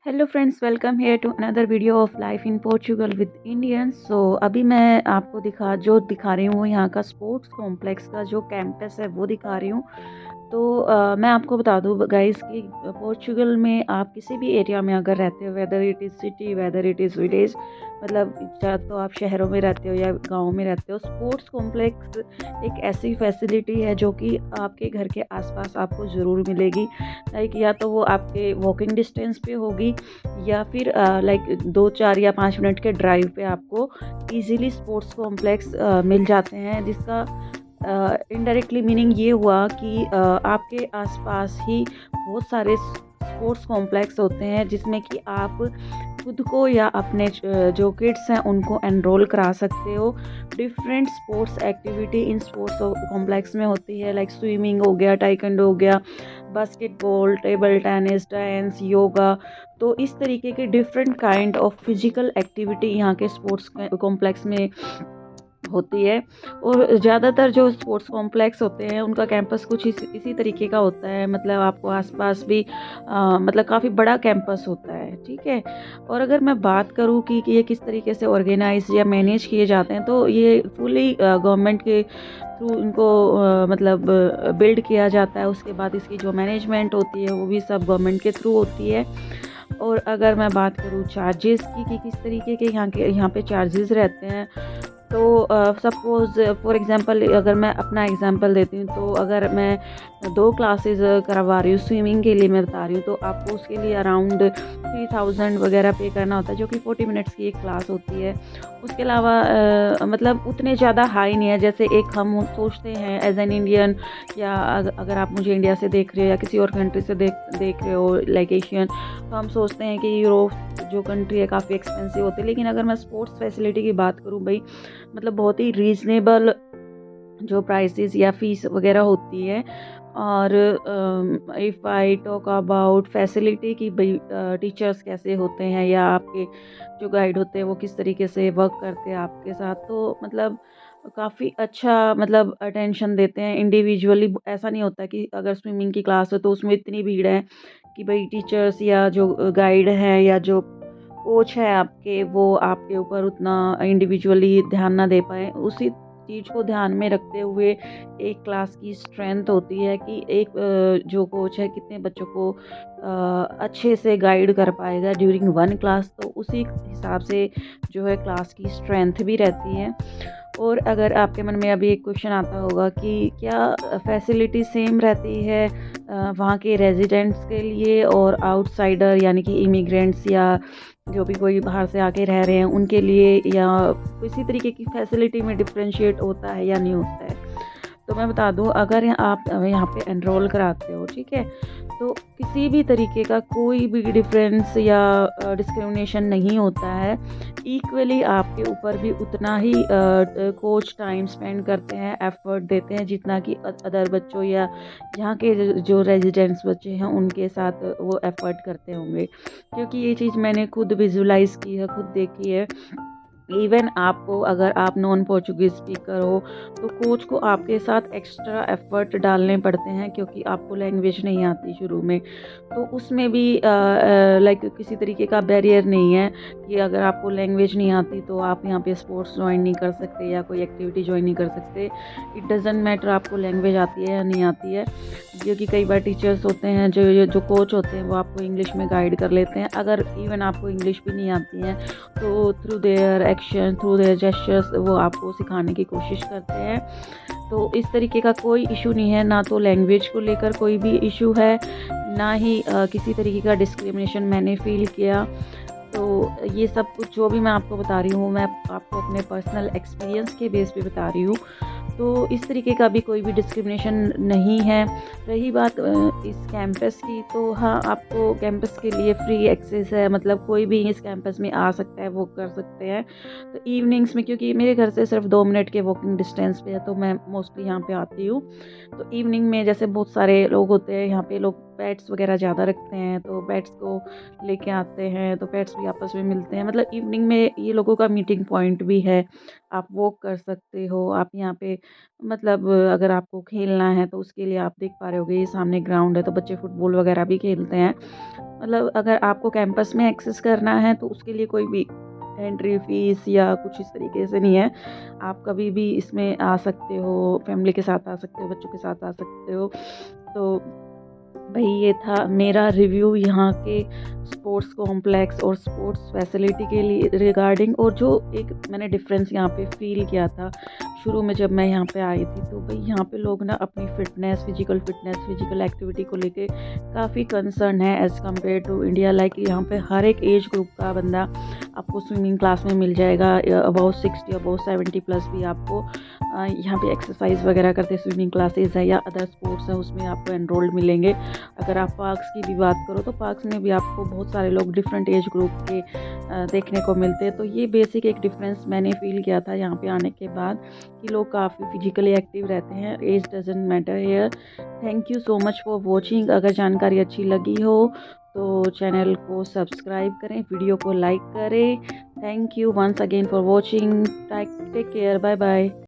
Hello friends, welcome here to another video of life in Portugal with Indians. अभी मैं आपको दिखा रही हूँ यहाँ का स्पोर्ट्स कॉम्प्लेक्स का जो कैंपस है वो दिखा रही हूँ। मैं आपको बता दूँ गाइस कि पोर्चुगल में आप किसी भी एरिया में अगर रहते हो, whether it is city whether it is village, मतलब चाहे तो आप शहरों में रहते हो या गाँव में रहते हो, स्पोर्ट्स कॉम्प्लेक्स एक ऐसी फैसिलिटी है जो कि आपके घर के आसपास आपको ज़रूर मिलेगी। लाइक या तो वो आपके वॉकिंग डिस्टेंस पे होगी या फिर लाइक 2 4 या 5 मिनट के ड्राइव पे आपको इजीली स्पोर्ट्स कॉम्प्लेक्स मिल जाते हैं, जिसका इनडायरेक्टली मीनिंग ये हुआ कि आपके आसपास ही बहुत सारे स्पोर्ट्स कॉम्प्लेक्स होते हैं जिसमें कि आप खुद को या अपने जो किड्स हैं उनको एनरोल करा सकते हो। Different sports activity in sports complex में होती है, लाइक स्विमिंग हो गया, टाइकेंडो हो गया, basketball, table tennis, dance, yoga. तो इस तरीके के different kind of physical activity यहाँ के स्पोर्ट्स कॉम्प्लेक्स में होती है। और ज़्यादातर जो स्पोर्ट्स कॉम्प्लेक्स होते हैं उनका कैंपस कुछ इसी तरीके का होता है, मतलब आपको आसपास भी मतलब काफ़ी बड़ा कैंपस होता है, ठीक है। और अगर मैं बात करूँ कि ये किस तरीके से ऑर्गेनाइज या मैनेज किए जाते हैं, तो ये फुली गवर्नमेंट के थ्रू इनको मतलब बिल्ड किया जाता है। उसके बाद इसकी जो मैनेजमेंट होती है वो भी सब गवर्नमेंट के थ्रू होती है। और अगर मैं बात करूँ चार्जेस की कि किस तरीके के यहाँ पे चार्जेस रहते हैं, तो सपोज़ फॉर एग्ज़ाम्पल अगर मैं अपना एग्ज़ाम्पल देती हूँ, तो अगर मैं 2 क्लासेस करवा रही हूँ, स्विमिंग के लिए मैं बता रही हूँ, तो आपको उसके लिए अराउंड 3000 वगैरह पे करना होता है, जो कि 40 मिनट्स की एक क्लास होती है। उसके अलावा मतलब उतने ज़्यादा हाई नहीं है जैसे एक हम सोचते हैं एज एन इंडियन, या अगर आप मुझे इंडिया से देख रहे हो या किसी और कंट्री से देख रहे हो लाइक एशियन, तो हम सोचते हैं कि यूरोप जो कंट्री है काफ़ी एक्सपेंसिव होती है। लेकिन अगर मैं स्पोर्ट्स फैसिलिटी की बात करूँ भाई, मतलब बहुत ही रीज़नेबल जो प्राइसेस या फ़ीस वगैरह होती है। और if I talk about facility की भाई, टीचर्स कैसे होते हैं या आपके जो गाइड होते हैं वो किस तरीके से वर्क करते हैं आपके साथ, तो मतलब काफ़ी अच्छा मतलब अटेंशन देते हैं इंडिविजुअली। ऐसा नहीं होता कि अगर स्विमिंग की क्लास है तो उसमें इतनी भीड़ है कि भाई टीचर्स या जो गाइड हैं या जो कोच है आपके, वो आपके ऊपर उतना इंडिविजुअली ध्यान ना दे पाए। उसी चीज़ को ध्यान में रखते हुए एक क्लास की स्ट्रेंथ होती है कि एक जो कोच है कितने बच्चों को अच्छे से गाइड कर पाएगा ड्यूरिंग वन क्लास, तो उसी हिसाब से जो है क्लास की स्ट्रेंथ भी रहती है। और अगर आपके मन में अभी एक क्वेश्चन आता होगा कि क्या फैसिलिटी सेम रहती है वहाँ के रेजिडेंट्स के लिए और आउटसाइडर यानी कि इमिग्रेंट्स या जो भी कोई बाहर से आके रह रहे हैं उनके लिए, या किसी तरीके की फैसिलिटी में डिफरेंशिएट होता है या नहीं होता है। तो मैं बता दूं, अगर आप यहाँ पे एनरोल कराते हो, ठीक है, तो किसी भी तरीके का कोई भी डिफरेंस या डिस्क्रिमिनेशन नहीं होता है। इक्वली आपके ऊपर भी उतना ही कोच टाइम स्पेंड करते हैं, एफर्ट देते हैं, जितना कि अदर बच्चों या यहाँ के जो रेजिडेंट्स बच्चे हैं उनके साथ वो एफर्ट करते होंगे। क्योंकि ये चीज़ मैंने खुद विजुलाइज़ की है, खुद देखी है। इवन आपको अगर आप नॉन पोर्चुगीज़ स्पीकर हो तो कोच को आपके साथ एक्स्ट्रा एफर्ट डालने पड़ते हैं, क्योंकि आपको लैंग्वेज नहीं आती शुरू में। तो उसमें भी लाइक किसी तरीके का बैरियर नहीं है कि अगर आपको लैंग्वेज नहीं आती तो आप यहाँ पे स्पोर्ट्स ज्वाइन नहीं कर सकते या कोई एक्टिविटी ज्वाइन नहीं कर सकते। इट डजेंट मैटर आपको लैंग्वेज आती है या नहीं आती है, क्योंकि कई बार टीचर्स होते हैं जो कोच होते हैं वो आपको इंग्लिश में गाइड कर लेते हैं। अगर इवन आपको इंग्लिश भी नहीं आती है तो through their action, through their gestures वो आपको सिखाने की कोशिश करते हैं। तो इस तरीके का कोई इशू नहीं है, ना तो लैंग्वेज को लेकर कोई भी इशू है, ना ही किसी तरीके का डिस्क्रिमिनेशन मैंने फ़ील किया। तो ये सब कुछ जो भी मैं आपको बता रही हूँ, मैं आपको अपने पर्सनल एक्सपीरियंस के बेस पे बता रही हूँ। तो इस तरीके का भी कोई भी डिस्क्रिमिनेशन नहीं है। रही बात इस कैंपस की, तो हाँ, आपको कैंपस के लिए फ्री एक्सेस है, मतलब कोई भी इस कैंपस में आ सकता है, वो कर सकते हैं। तो इवनिंग्स में, क्योंकि मेरे घर से सिर्फ 2 मिनट के वॉकिंग डिस्टेंस पे है, तो मैं मोस्टली यहाँ पे आती हूँ। तो इवनिंग में जैसे बहुत सारे लोग होते हैं यहाँ पे, लोग पेट्स वगैरह ज़्यादा रखते हैं, तो पेट्स को लेके आते हैं, तो पेट्स भी काफ़ी आपस में मिलते हैं, मतलब इवनिंग में ये लोगों का मीटिंग पॉइंट भी है। आप वॉक कर सकते हो, आप यहाँ पे मतलब अगर आपको खेलना है तो उसके लिए आप देख पा रहे होगे ये सामने ग्राउंड है, तो बच्चे फुटबॉल वगैरह भी खेलते हैं। मतलब अगर आपको कैंपस में एक्सेस करना है तो उसके लिए कोई भी एंट्री फ़ीस या कुछ इस तरीके से नहीं है। आप कभी भी इसमें आ सकते हो, फैमिली के साथ आ सकते हो, बच्चों के साथ आ सकते हो। तो भई ये था मेरा रिव्यू यहाँ के स्पोर्ट्स कॉम्प्लेक्स और स्पोर्ट्स फैसिलिटी के लिए रिगार्डिंग, और जो एक मैंने डिफ़रेंस यहाँ पे फ़ील किया था शुरू में जब मैं यहाँ पे आई थी, तो भई यहाँ पे लोग ना अपनी फ़िटनेस, फ़िज़िकल एक्टिविटी को लेके काफ़ी कंसर्न है as compare to India. Like यहाँ पे हर एक एज ग्रुप का बंदा आपको स्विमिंग क्लास में मिल जाएगा। अबाउ 60 अबाउ 70 प्लस भी आपको यहाँ पे एक्सरसाइज वगैरह करते स्विमिंग क्लासेस है या अदर स्पोर्ट्स है उसमें आपको एनरोल्ड मिलेंगे। अगर आप पार्क्स की भी बात करो तो पार्क्स में भी आपको बहुत सारे लोग डिफरेंट एज ग्रुप के देखने को मिलते हैं। तो ये बेसिक एक डिफरेंस मैंने फ़ील किया था यहाँ पे आने के बाद कि लोग काफ़ी फिजिकली एक्टिव रहते हैं, age doesn't matter here. Thank you so much for watching. अगर जानकारी अच्छी लगी हो तो चैनल को सब्सक्राइब करें, वीडियो को लाइक करें। Thank you once again for watching. Take care, bye bye.